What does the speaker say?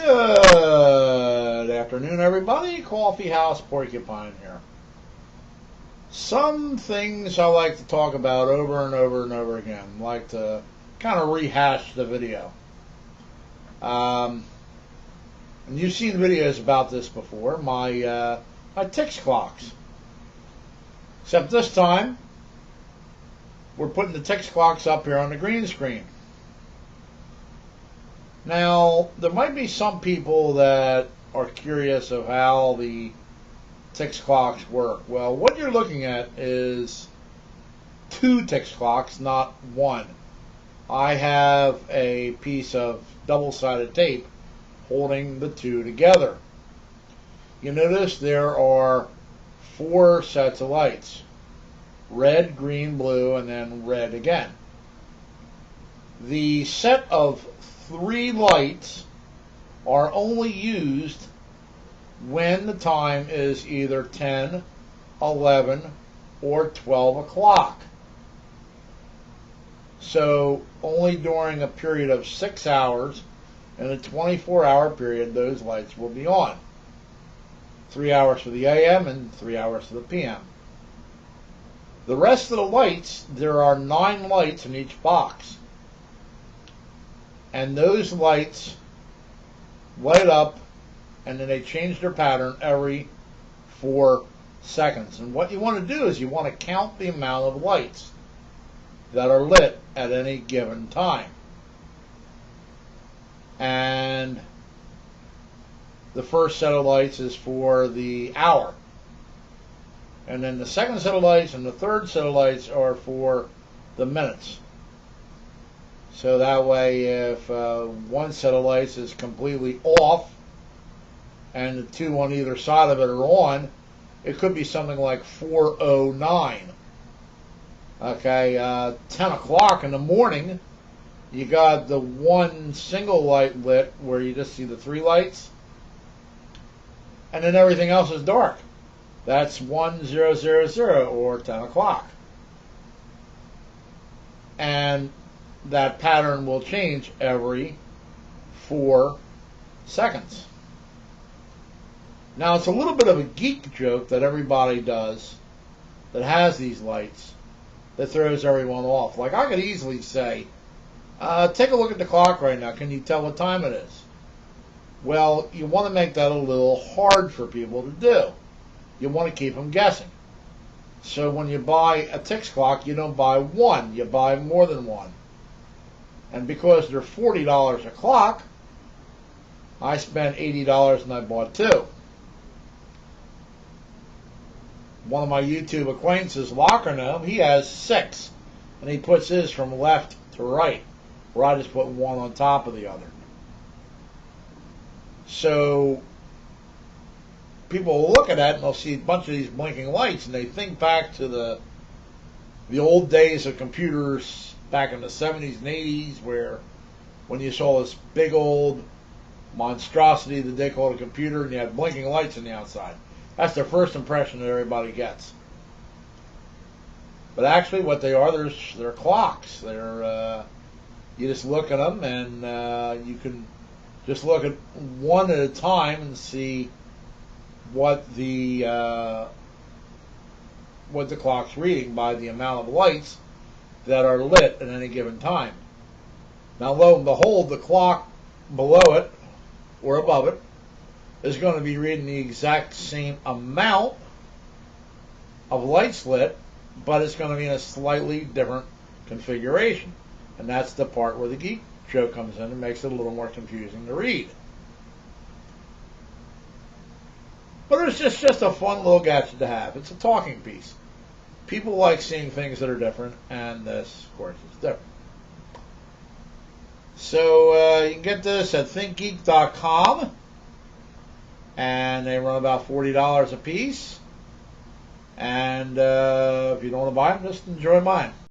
Good afternoon, everybody. Coffee House Porcupine here. Some things I like to talk about over and over and over again. I like to kind of rehash the video. And you've seen videos about this before. My Tix clocks. Except this time, we're putting the Tix clocks up here on the green screen. Now, there might be some people that are curious of how the Tix clocks work. Well, what you're looking at is two Tix clocks, not one. I have a piece of double-sided tape holding the two together. You notice there are 4 sets of lights. Red, green, blue, and then red again. The set of 3 lights are only used when the time is either 10, 11, or 12 o'clock. So only during a period of 6 hours in a 24-hour period those lights will be on. 3 hours for the AM and 3 hours for the PM. The rest of the lights, there are 9 lights in each box. And those lights light up and then they change their pattern every 4 seconds. And what you want to do is you want to count the amount of lights that are lit at any given time. And the first set of lights is for the hour. And then the second set of lights and the third set of lights are for the minutes. So that way, if one set of lights is completely off and the 2 on either side of it are on, it could be something like 4:09. Okay, 10 o'clock in the morning, you got the one single light lit where you just see the 3 lights, and then everything else is dark. That's 1000 or 10 o'clock. And that pattern will change every 4 seconds. Now, it's a little bit of a geek joke that everybody does that has these lights that throws everyone off. Like, I could easily say, take a look at the clock right now. Can you tell what time it is? Well, you want to make that a little hard for people to do. You want to keep them guessing. So when you buy a Tix clock, you don't buy one. You buy more than one. And because they're $40 a clock, I spent $80 and I bought 2. One of my YouTube acquaintances, Lockernome, he has 6. And he puts his from left to right, where I just put one on top of the other. So people will look at that and they'll see a bunch of these blinking lights and they think back to the old days of computers back in the 70s and 80s, where when you saw this big old monstrosity that they called a computer and you had blinking lights on the outside. That's the first impression that everybody gets. But actually what they are, they're clocks. They're you just look at them and you can just look at one at a time and see what the clock's reading by the amount of lights that are lit at any given time. Now, lo and behold, the clock below it or above it is going to be reading the exact same amount of lights lit, but it's going to be in a slightly different configuration. And that's the part where the geek joke comes in and makes it a little more confusing to read. But it's just a fun little gadget to have. It's a talking piece. People like seeing things that are different, and this, of course, is different. So you can get this at thinkgeek.com, and they run about $40 a piece. And if you don't want to buy them, just enjoy mine.